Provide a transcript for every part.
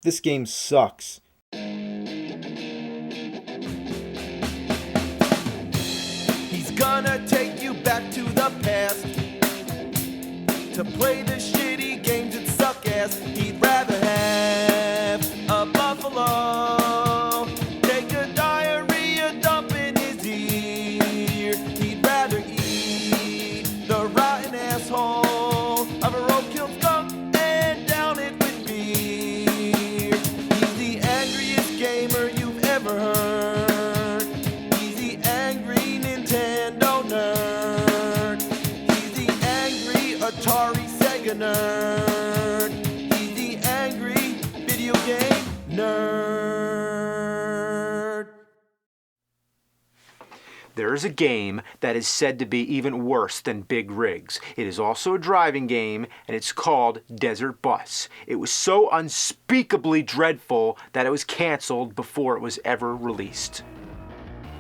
This game sucks. He's gonna take you back to the past to play the shitty games that suck ass. He'd rather have a buffalo take a diarrhea dump in his ear. He'd rather eat the rotten asshole of a roadkill skunk and down it with beer. He's the angriest gamer you've ever heard. He's the angry Nintendo nerd. He's the angry Atari Sega nerd. He's the angry video game nerd. There is a game that is said to be even worse than Big Rigs. It is also a driving game, and it's called Desert Bus. It was so unspeakably dreadful that it was canceled before it was ever released.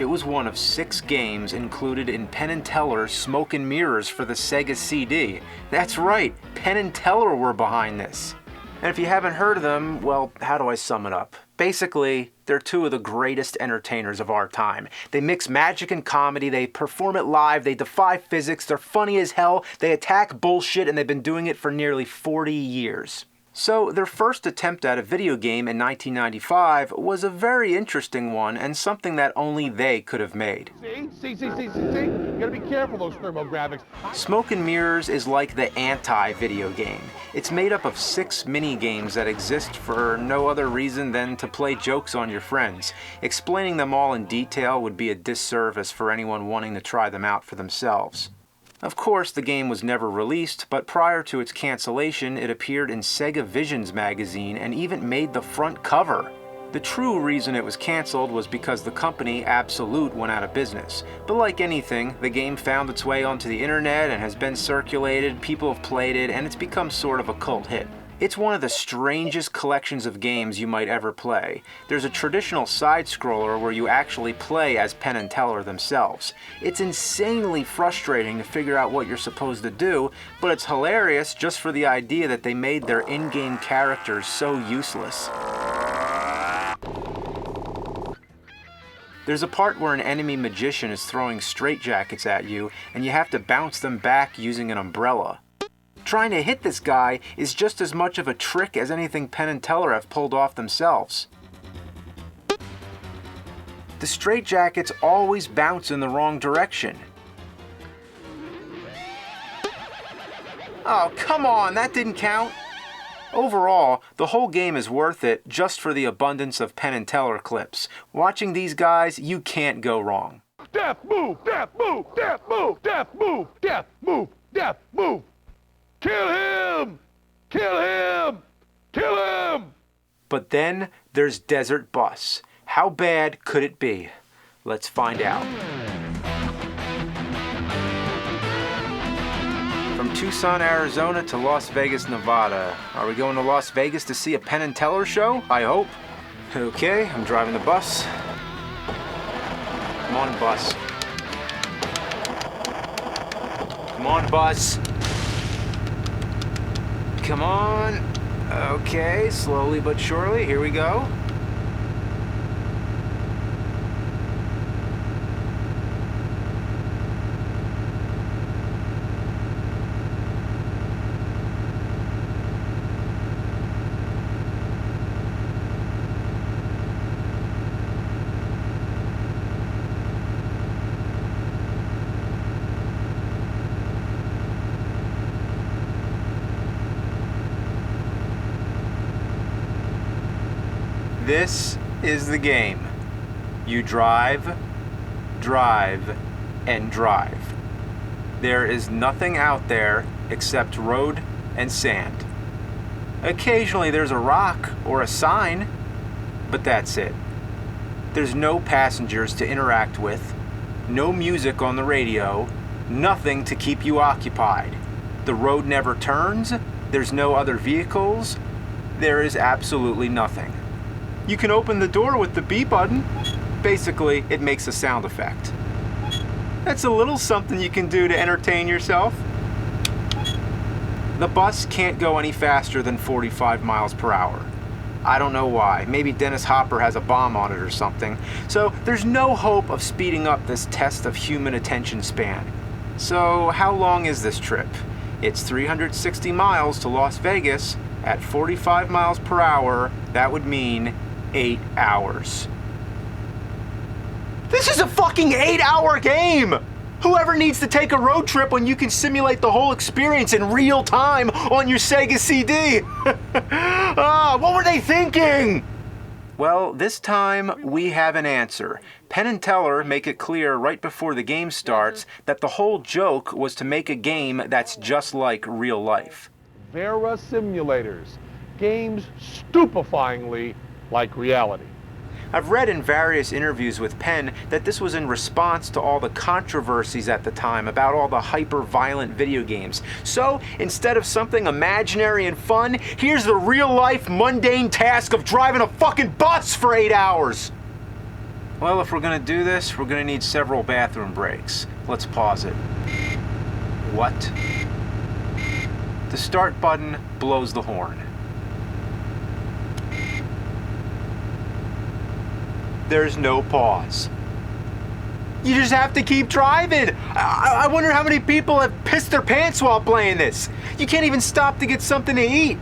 It was one of 6 games included in Penn Teller's Smoke and Mirrors for the Sega CD. That's right, Penn Teller were behind this. And if you haven't heard of them, well, how do I sum it up? Basically, they're 2 of the greatest entertainers of our time. They mix magic and comedy, they perform it live, they defy physics, they're funny as hell, they attack bullshit, and they've been doing it for nearly 40 years. So their first attempt at a video game in 1995 was a very interesting one and something that only they could have made. See? You gotta be careful, those thermographics. Smoke and Mirrors is like the anti-video game. It's made up of 6 mini-games that exist for no other reason than to play jokes on your friends. Explaining them all in detail would be a disservice for anyone wanting to try them out for themselves. Of course, the game was never released, but prior to its cancellation, it appeared in Sega Visions magazine and even made the front cover. The true reason it was canceled was because the company, Absolute, went out of business. But like anything, the game found its way onto the internet and has been circulated, people have played it, and it's become sort of a cult hit. It's one of the strangest collections of games you might ever play. There's a traditional side-scroller where you actually play as Penn Teller themselves. It's insanely frustrating to figure out what you're supposed to do, but it's hilarious just for the idea that they made their in-game characters so useless. There's a part where an enemy magician is throwing straitjackets at you, and you have to bounce them back using an umbrella. Trying to hit this guy is just as much of a trick as anything Penn Teller have pulled off themselves. The straitjackets always bounce in the wrong direction. Oh, come on, that didn't count. Overall, the whole game is worth it just for the abundance of Penn Teller clips. Watching these guys, you can't go wrong. Death move, death move, death move, death move, death move, death move. Kill him! Kill him! Kill him! But then there's Desert Bus. How bad could it be? Let's find out. From Tucson, Arizona to Las Vegas, Nevada. Are we going to Las Vegas to see a Penn Teller show? I hope. Okay, I'm driving the bus. Come on, bus. Come on, bus. Come on. Okay, slowly but surely, here we go. This is the game. You drive, drive, and drive. There is nothing out there except road and sand. Occasionally there's a rock or a sign, but that's it. There's no passengers to interact with, no music on the radio, nothing to keep you occupied. The road never turns, there's no other vehicles, there is absolutely nothing. You can open the door with the B button. Basically, it makes a sound effect. That's a little something you can do to entertain yourself. The bus can't go any faster than 45 miles per hour. I don't know why. Maybe Dennis Hopper has a bomb on it or something. So there's no hope of speeding up this test of human attention span. So how long is this trip? It's 360 miles to Las Vegas. At 45 miles per hour, that would mean 8 hours. This is a fucking 8-hour game! Whoever needs to take a road trip when you can simulate the whole experience in real time on your Sega CD? What were they thinking? Well, this time we have an answer. Penn Teller make it clear right before the game starts that the whole joke was to make a game that's just like real life. Vera simulators. Games stupefyingly like reality. I've read in various interviews with Penn that this was in response to all the controversies at the time about all the hyper-violent video games. So, instead of something imaginary and fun, here's the real-life mundane task of driving a fucking bus for 8 hours! Well, if we're gonna do this, we're gonna need several bathroom breaks. Let's pause it. What? The start button blows the horn. There's no pause. You just have to keep driving. I wonder how many people have pissed their pants while playing this. You can't even stop to get something to eat.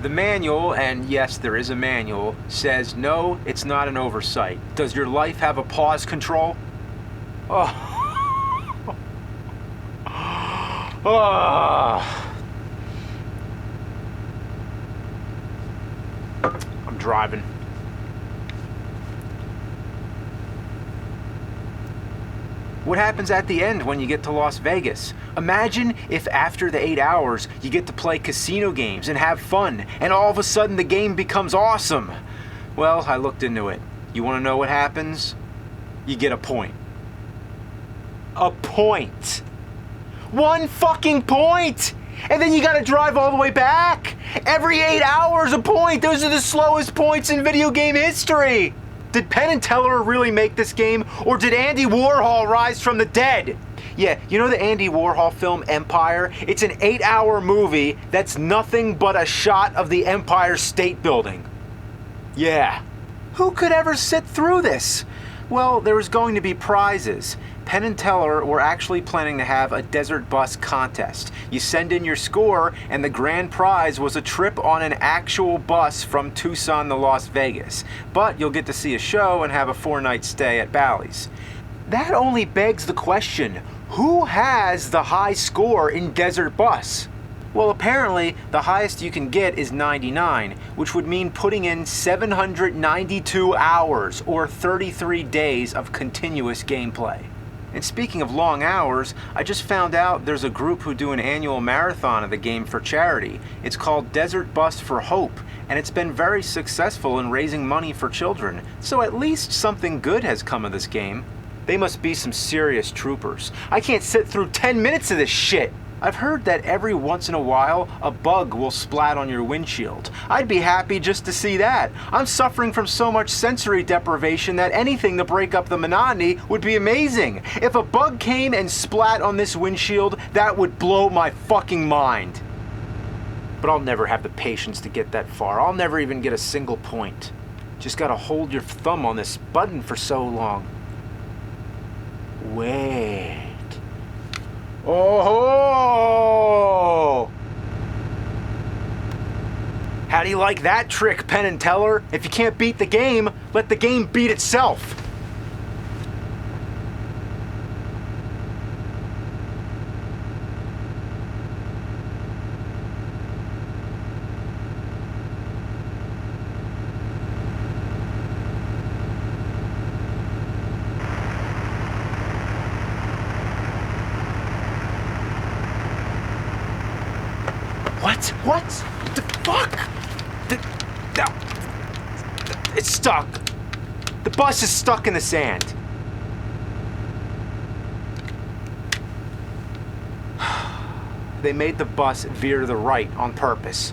The manual, and yes, there is a manual, says no, it's not an oversight. Does your life have a pause control? Oh. Oh. I'm driving. What happens at the end when you get to Las Vegas? Imagine if after the 8 hours you get to play casino games and have fun, and all of a sudden the game becomes awesome. Well, I looked into it. You want to know what happens? You get a point. A point. 1 fucking point! And then you gotta drive all the way back! Every 8 hours a point! Those are the slowest points in video game history! Did Penn Teller really make this game, or did Andy Warhol rise from the dead? Yeah, you know the Andy Warhol film Empire? It's an 8-hour movie that's nothing but a shot of the Empire State Building. Yeah. Who could ever sit through this? Well, there was going to be prizes. Penn Teller were actually planning to have a desert bus contest. You send in your score, and the grand prize was a trip on an actual bus from Tucson to Las Vegas. But you'll get to see a show and have a 4-night stay at Bally's. That only begs the question, who has the high score in Desert Bus? Well, apparently, the highest you can get is 99, which would mean putting in 792 hours, or 33 days of continuous gameplay. And speaking of long hours, I just found out there's a group who do an annual marathon of the game for charity. It's called Desert Bus for Hope, and it's been very successful in raising money for children. So at least something good has come of this game. They must be some serious troopers. I can't sit through 10 minutes of this shit! I've heard that every once in a while, a bug will splat on your windshield. I'd be happy just to see that. I'm suffering from so much sensory deprivation that anything to break up the monotony would be amazing. If a bug came and splat on this windshield, that would blow my fucking mind. But I'll never have the patience to get that far. I'll never even get a single point. Just gotta hold your thumb on this button for so long. Wait. Oh! How do you like that trick, Penn Teller? If you can't beat the game, let the game beat itself. What? The fuck? It's stuck. The bus is stuck in the sand. They made the bus veer to the right on purpose.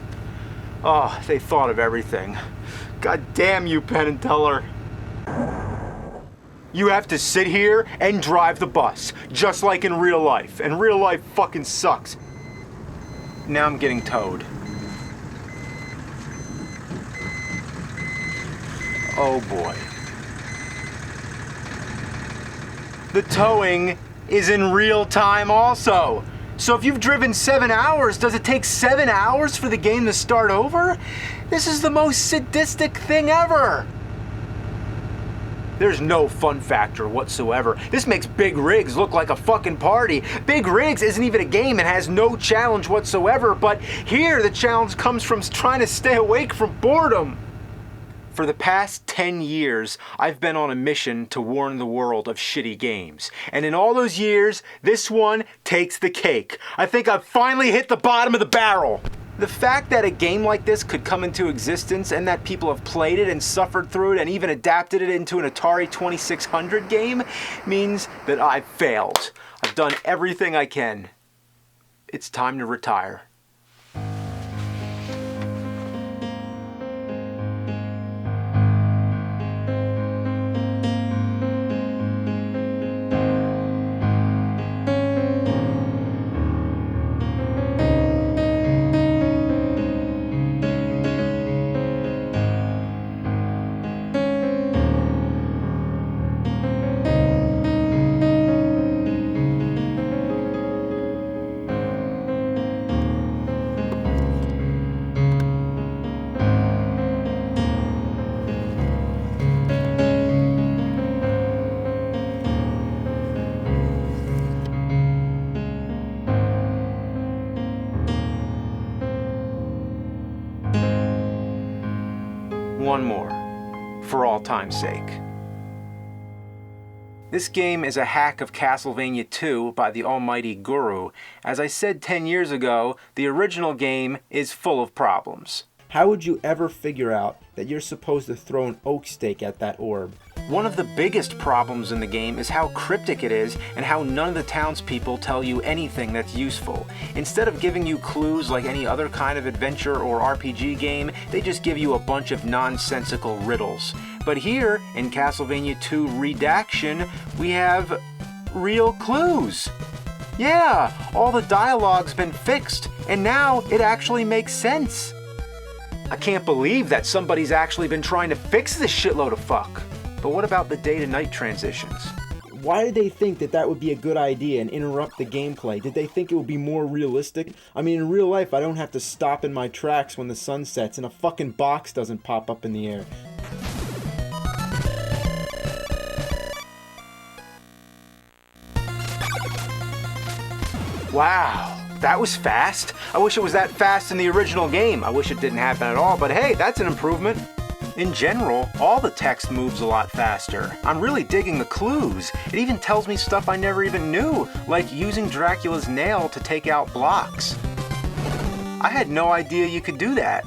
Oh, they thought of everything. God damn you, Penn Teller. You have to sit here and drive the bus, just like in real life. And real life fucking sucks. Now I'm getting towed. Oh boy. The towing is in real time also. So if you've driven 7 hours, does it take 7 hours for the game to start over? This is the most sadistic thing ever. There's no fun factor whatsoever. This makes Big Rigs look like a fucking party. Big Rigs isn't even a game and has no challenge whatsoever, but here the challenge comes from trying to stay awake from boredom. For the past 10 years, I've been on a mission to warn the world of shitty games. And in all those years, this one takes the cake. I think I've finally hit the bottom of the barrel. The fact that a game like this could come into existence and that people have played it and suffered through it and even adapted it into an Atari 2600 game means that I've failed. I've done everything I can. It's time to retire. One more, for all time's sake. This game is a hack of Castlevania II by the almighty Guru. As I said 10 years ago, the original game is full of problems. How would you ever figure out that you're supposed to throw an oak stake at that orb? One of the biggest problems in the game is how cryptic it is and how none of the townspeople tell you anything that's useful. Instead of giving you clues like any other kind of adventure or RPG game, they just give you a bunch of nonsensical riddles. But here, in Castlevania II Redaction, we have real clues. Yeah, all the dialogue's been fixed, and now it actually makes sense. I can't believe that somebody's actually been trying to fix this shitload of fuck. But what about the day-to-night transitions? Why did they think that that would be a good idea and interrupt the gameplay? Did they think it would be more realistic? I mean, in real life, I don't have to stop in my tracks when the sun sets and a fucking box doesn't pop up in the air. Wow, that was fast. I wish it was that fast in the original game. I wish it didn't happen at all, but hey, that's an improvement. In general, all the text moves a lot faster. I'm really digging the clues. It even tells me stuff I never even knew, like using Dracula's nail to take out blocks. I had no idea you could do that.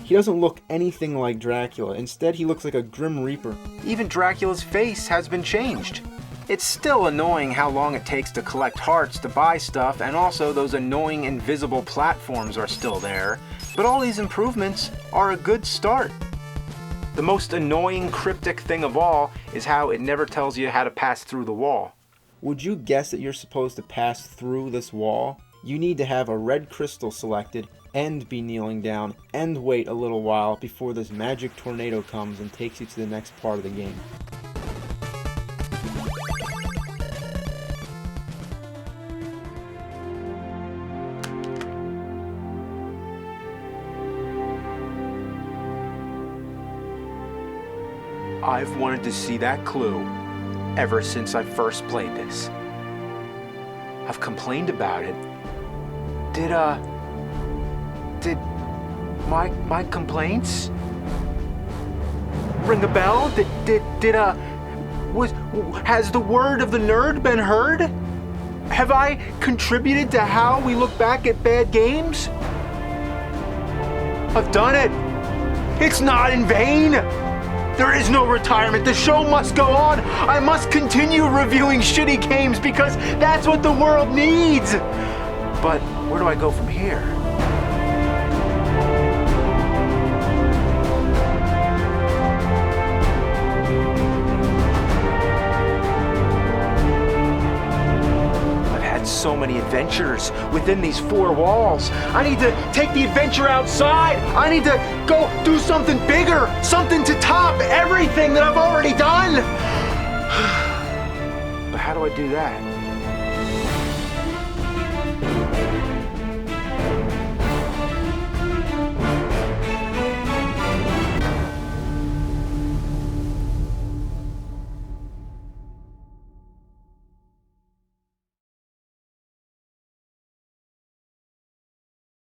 He doesn't look anything like Dracula. Instead, he looks like a Grim Reaper. Even Dracula's face has been changed. It's still annoying how long it takes to collect hearts to buy stuff, and also those annoying invisible platforms are still there. But all these improvements are a good start. The most annoying cryptic thing of all is how it never tells you how to pass through the wall. Would you guess that you're supposed to pass through this wall? You need to have a red crystal selected and be kneeling down and wait a little while before this magic tornado comes and takes you to the next part of the game. I've wanted to see that clue ever since I first played this. I've complained about it. Did my complaints ring a bell? Has the word of the nerd been heard? Have I contributed to how we look back at bad games? I've done it. It's not in vain. There is no retirement. The show must go on. I must continue reviewing shitty games because that's what the world needs. But where do I go from here? I've had so many adventures within these four walls. I need to take the adventure outside. I need to go do something bigger, something to top everything that I've already done. But how do I do that?